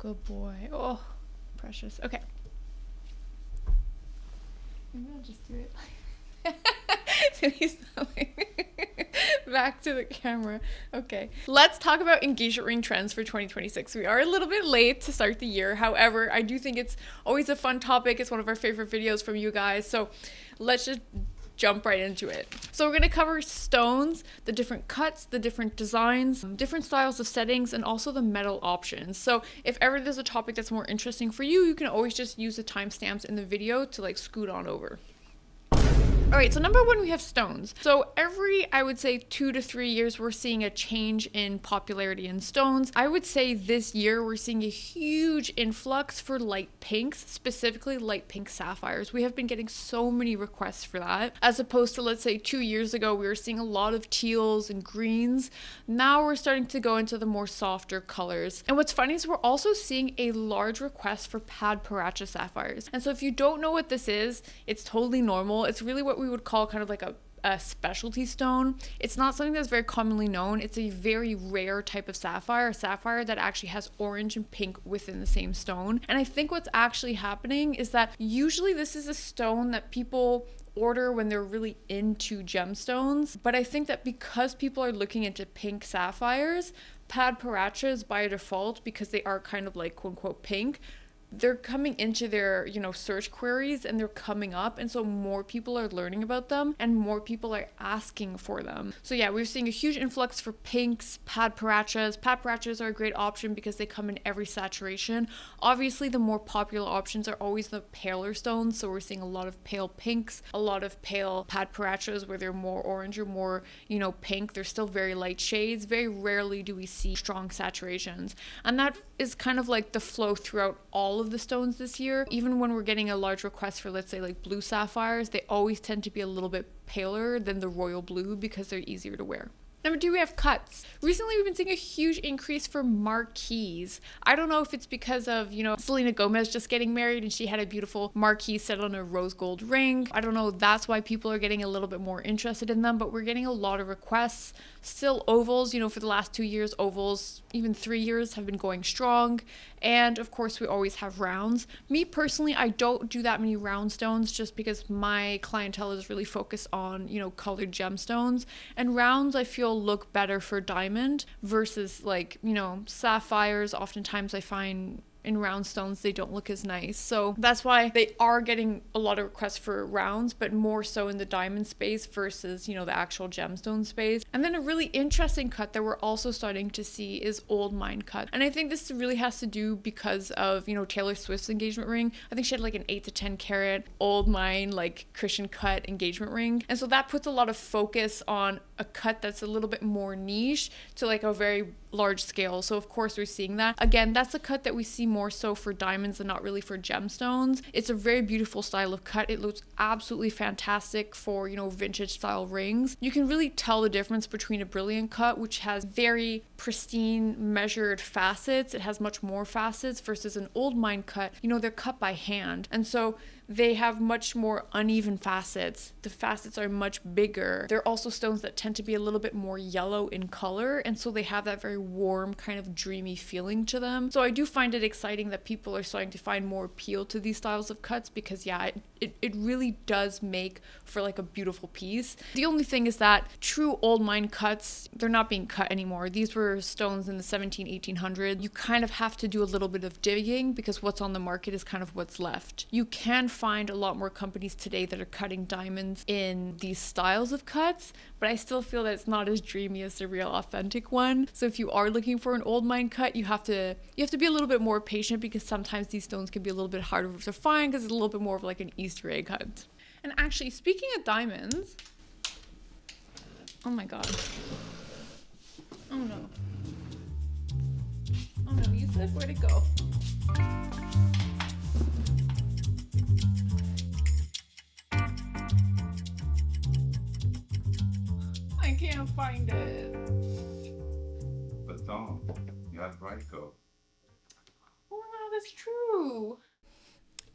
Good boy. Oh, precious. Okay. Maybe I'll just do it. So he's back to the camera. Okay. Let's talk about engagement ring trends for 2026. We are a little bit late to start the year. However, I do think it's always a fun topic. It's one of our favorite videos from you guys. So let's just jump right into it. So we're going to cover stones, the different cuts, the different designs, different styles of settings, and also the metal options. So if ever there's a topic that's more interesting for you, you can always just use the timestamps in the video to like scoot on over. All right, so number one, we have stones. So every, I would say 2 to 3 years, we're seeing a change in popularity in stones. I would say this year, we're seeing a huge influx for light pinks, specifically light pink sapphires. We have been getting so many requests for that, as opposed to, let's say 2 years ago, we were seeing a lot of teals and greens. Now we're starting to go into the more softer colors. And what's funny is we're also seeing a large request for Padparadscha sapphires. And so if you don't know what this is, it's totally normal. It's really what we would call kind of like a specialty stone. It's not something that's very commonly known. It's a very rare type of sapphire, a sapphire that actually has orange and pink within the same stone. And I think what's actually happening is that usually this is a stone that people order when they're really into gemstones. But I think that because people are looking into pink sapphires, Padparadscha is by default, because they are kind of like quote unquote pink, they're coming into their, search queries and they're coming up. And so more people are learning about them and more people are asking for them. So yeah, we're seeing a huge influx for pinks, Padparadschas. Padparadschas are a great option because they come in every saturation. Obviously, the more popular options are always the paler stones. So we're seeing a lot of pale pinks, a lot of pale Padparadschas where they're more orange or more, pink. They're still very light shades. Very rarely do we see strong saturations. And that is kind of like the flow throughout all of the stones this year. Even when we're getting a large request for, let's say, like blue sapphires, they always tend to be a little bit paler than the royal blue because they're easier to wear. Number 2, we have cuts. Recently, we've been seeing a huge increase for Marquise. I don't know if it's because of, Selena Gomez just getting married and she had a beautiful Marquise set on a rose gold ring. I don't know, that's why people are getting a little bit more interested in them, but we're getting a lot of requests. Still ovals, for the last 2 years, ovals, even 3 years have been going strong. And of course, we always have rounds. Me personally, I don't do that many round stones just because my clientele is really focused on, colored gemstones. And rounds, I feel, look better for diamond versus like, sapphires. Oftentimes I find in round stones they don't look as nice, so that's why they are getting a lot of requests for rounds, but more so in the diamond space versus the actual gemstone space. And then a really interesting cut that we're also starting to see is old mine cut, and I think this really has to do because of Taylor Swift's engagement ring. I think she had like an 8 to 10 carat old mine like cushion cut engagement ring, and so that puts a lot of focus on a cut that's a little bit more niche to like a very large scale. So of course we're seeing that. Again, that's a cut that we see more so for diamonds and not really for gemstones. It's a very beautiful style of cut. It looks absolutely fantastic for, vintage style rings. You can really tell the difference between a brilliant cut, which has very pristine measured facets. It has much more facets versus an old mine cut. They're cut by hand. And so they have much more uneven facets. The facets are much bigger. They're also stones that tend to be a little bit more yellow in color, and so they have that very warm, kind of dreamy feeling to them. So I do find it exciting that people are starting to find more appeal to these styles of cuts because, yeah, it really does make for like a beautiful piece. The only thing is that true old mine cuts, they're not being cut anymore. These were stones in the 1800s. You kind of have to do a little bit of digging because what's on the market is kind of what's left. You can find a lot more companies today that are cutting diamonds in these styles of cuts, but I still feel that it's not as dreamy as the real authentic one. So if you are looking for an old mine cut, you have to be a little bit more patient because sometimes these stones can be a little bit harder to find because it's a little bit more of like an Easter egg hunt. And actually, speaking of diamonds, oh my god. Oh no. Oh no, Yusuf, where'd it go? I can't find it. But Tom, you have BriteCo. Oh my god, that's true.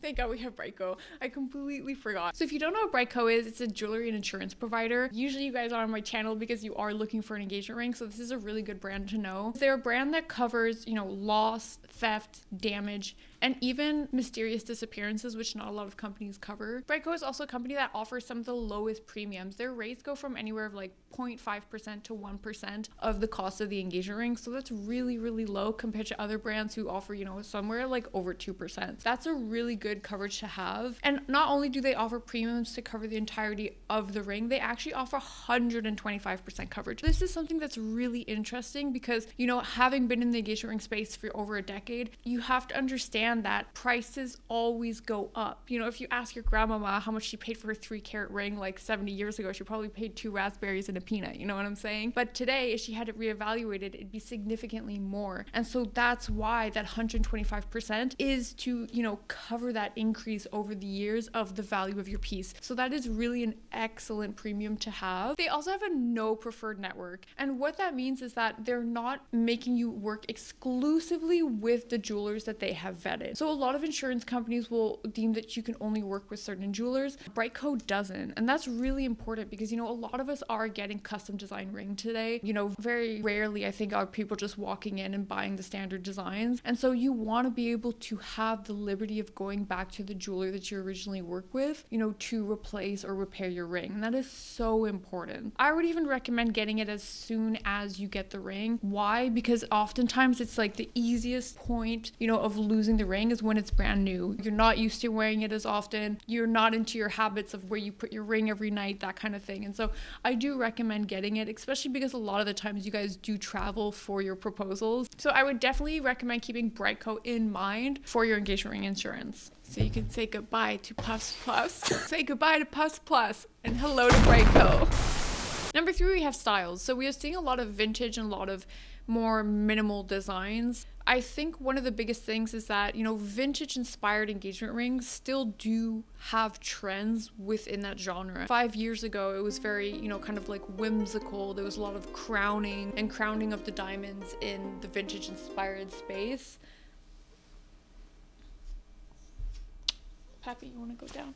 Thank God we have BriteCo. I completely forgot. So if you don't know what BriteCo is, it's a jewelry and insurance provider. Usually you guys are on my channel because you are looking for an engagement ring. So this is a really good brand to know. They're a brand that covers, loss, theft, damage, and even mysterious disappearances, which not a lot of companies cover. BriteCo is also a company that offers some of the lowest premiums. Their rates go from anywhere of like 0.5% to 1% of the cost of the engagement ring. So that's really, really low compared to other brands who offer, somewhere like over 2%. That's a really good coverage to have. And not only do they offer premiums to cover the entirety of the ring, they actually offer 125% coverage. This is something that's really interesting because, having been in the engagement ring space for over a decade, you have to understand that prices always go up. If you ask your grandmama how much she paid for her 3-carat ring like 70 years ago, she probably paid 2 raspberries and a peanut, you know what I'm saying? But today, if she had it reevaluated, it'd be significantly more. And so that's why that 125% is to, cover that increase over the years of the value of your piece. So that is really an excellent premium to have. They also have a no preferred network. And what that means is that they're not making you work exclusively with the jewelers that they have vetted. So a lot of insurance companies will deem that you can only work with certain jewelers. BriteCo doesn't. And that's really important because, a lot of us are getting custom design ring today. Very rarely, I think, are people just walking in and buying the standard designs. And so you want to be able to have the liberty of going back to the jeweler that you originally worked with, to replace or repair your ring. And that is so important. I would even recommend getting it as soon as you get the ring. Why? Because oftentimes it's like the easiest point, of losing the ring is when it's brand new. You're not used to wearing it as often. You're not into your habits of where you put your ring every night, that kind of thing. And so I do recommend getting it, especially because a lot of the times you guys do travel for your proposals. So I would definitely recommend keeping BriteCo in mind for your engagement ring insurance. So you can say goodbye to Puffs Plus. Say goodbye to Puffs Plus and hello to BriteCo. Number 3, we have styles. So we are seeing a lot of vintage and a lot of more minimal designs. I think one of the biggest things is that, vintage inspired engagement rings still do have trends within that genre. 5 years ago, it was very, kind of like whimsical. There was a lot of crowning of the diamonds in the vintage inspired space. Pappy, you want to go down?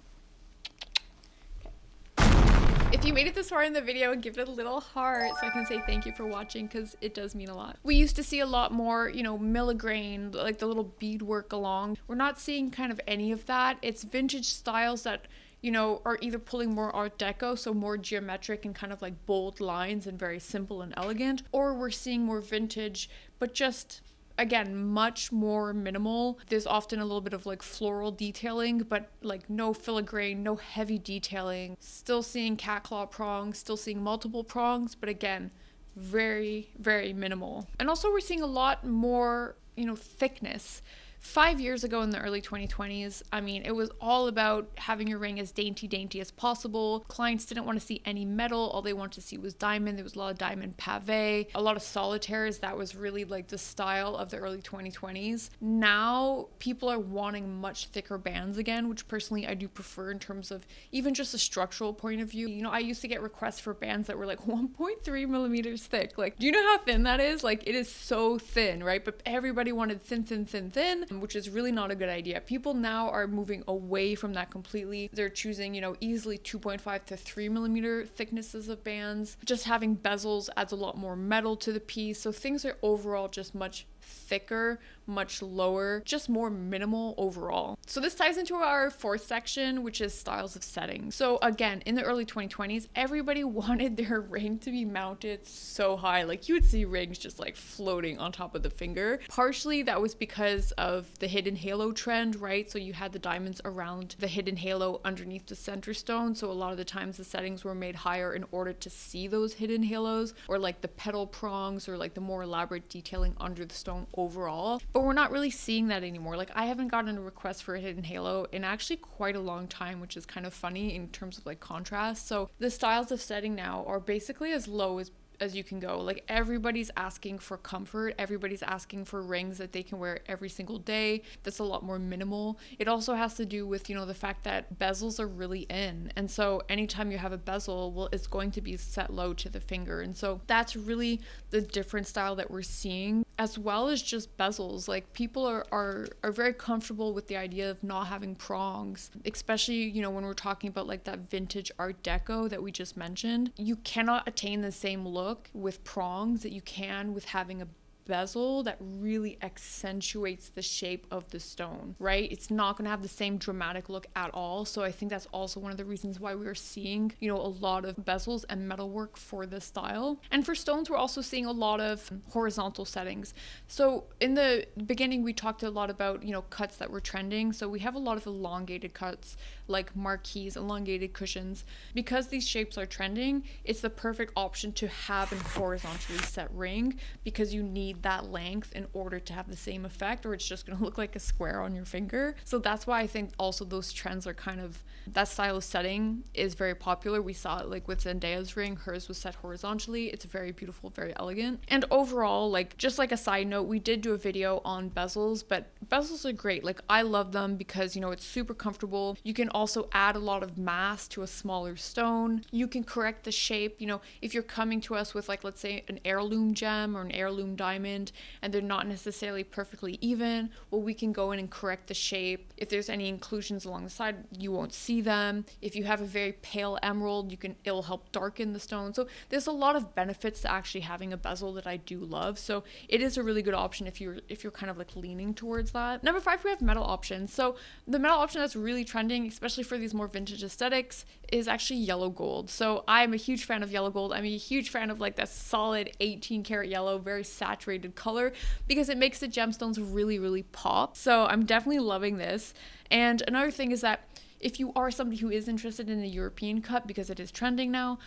If you made it this far in the video, give it a little heart so I can say thank you for watching because it does mean a lot. We used to see a lot more, milligrain, like the little beadwork along. We're not seeing kind of any of that. It's vintage styles that, are either pulling more art deco, so more geometric and kind of like bold lines and very simple and elegant, or we're seeing more vintage, but just again, much more minimal. There's often a little bit of like floral detailing, but like no filigrane, no heavy detailing. Still seeing cat claw prongs, still seeing multiple prongs, but again, very, very minimal. And also we're seeing a lot more, thickness. 5 years ago in the early 2020s, it was all about having your ring as dainty as possible. Clients didn't want to see any metal. All they wanted to see was diamond. There was a lot of diamond pave, a lot of solitaires. That was really like the style of the early 2020s. Now people are wanting much thicker bands again, which personally I do prefer in terms of even just a structural point of view. I used to get requests for bands that were like 1.3 millimeters thick. Like, do you know how thin that is? Like, it is so thin, right? But everybody wanted thin, which is really not a good idea. People now are moving away from that completely. They're choosing, easily 2.5 to 3 millimeter thicknesses of bands. Just having bezels adds a lot more metal to the piece. So things are overall just much thicker, much lower, just more minimal overall. So this ties into our 4th section, which is styles of setting. So again, in the early 2020s, everybody wanted their ring to be mounted so high. Like you would see rings just like floating on top of the finger. Partially that was because of the hidden halo trend, right? So you had the diamonds around the hidden halo underneath the center stone. So a lot of the times the settings were made higher in order to see those hidden halos, or like the petal prongs, or like the more elaborate detailing under the stone overall. But we're not really seeing that anymore. Like I haven't gotten a request for a hidden halo in actually quite a long time, which is kind of funny in terms of like contrast. So the styles of setting now are basically as low as you can go. Like everybody's asking for comfort. Everybody's asking for rings that they can wear every single day. That's a lot more minimal. It also has to do with, the fact that bezels are really in. And so anytime you have a bezel, well, it's going to be set low to the finger. And so that's really the different style that we're seeing. as well as just bezels. Like people are very comfortable with the idea of not having prongs, especially, you know, when we're talking about like that vintage art deco that we just mentioned. You cannot attain the same look with prongs that you can with having a bezel that really accentuates the shape of the stone, right? It's not going to have the same dramatic look at all. So I think that's also one of the reasons why we're seeing, you know, a lot of bezels and metalwork for this style. And for stones, we're also seeing a lot of horizontal settings. So in the beginning, we talked a lot about, you know, cuts that were trending. So we have a lot of elongated cuts like Marquise, elongated cushions. Because these shapes are trending, it's the perfect option to have an horizontally set ring, because you need that length in order to have the same effect, or it's just going to look like a square on your finger. So that's why I think also those trends are kind of, that style of setting is very popular. We saw it like with Zendaya's ring. Hers was set horizontally. It's very beautiful, very elegant. And overall, like, just like a side note, we did do a video on bezels, but bezels are great. Like, I love them because, you know, it's super comfortable. You can also add a lot of mass to a smaller stone. You can correct the shape. You know, if you're coming to us with, like, let's say an heirloom gem or an heirloom diamond, and they're not necessarily perfectly even, well, we can go in and correct the shape. If there's any inclusions along the side, you won't see them. If you have a very pale emerald, it'll help darken the stone. So there's a lot of benefits to actually having a bezel that I do love. So it is a really good option if you're kind of like leaning towards that. Number 5, we have metal options. So the metal option that's really trending, especially for these more vintage aesthetics, is actually yellow gold. So I'm a huge fan of yellow gold. I'm a huge fan of like that solid 18 karat yellow, very saturated color, because it makes the gemstones really, really pop. So I'm definitely loving this. And another thing is that if you are somebody who is interested in the European cut, because it is trending now,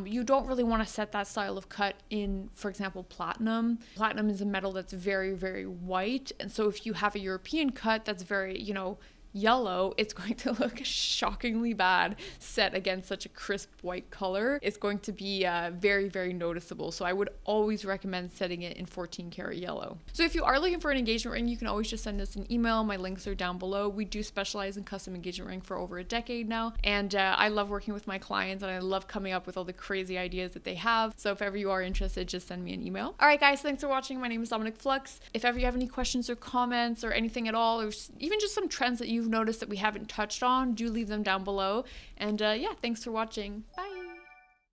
you don't really want to set that style of cut in, for example, platinum. Platinum is a metal that's very, very white. And so if you have a European cut that's very, you know, yellow, it's going to look shockingly bad set against such a crisp white color. It's going to be very, very noticeable. So I would always recommend setting it in 14 karat yellow. So if you are looking for an engagement ring, you can always just send us an email. My links are down below. We do specialize in custom engagement ring for over a decade now. And I love working with my clients, and I love coming up with all the crazy ideas that they have. So if ever you are interested, just send me an email. All right, guys, thanks for watching. My name is Dominic Flux. If ever you have any questions or comments or anything at all, or even just some trends that you've noticed that we haven't touched on, do leave them down below. And yeah, thanks for watching. Bye.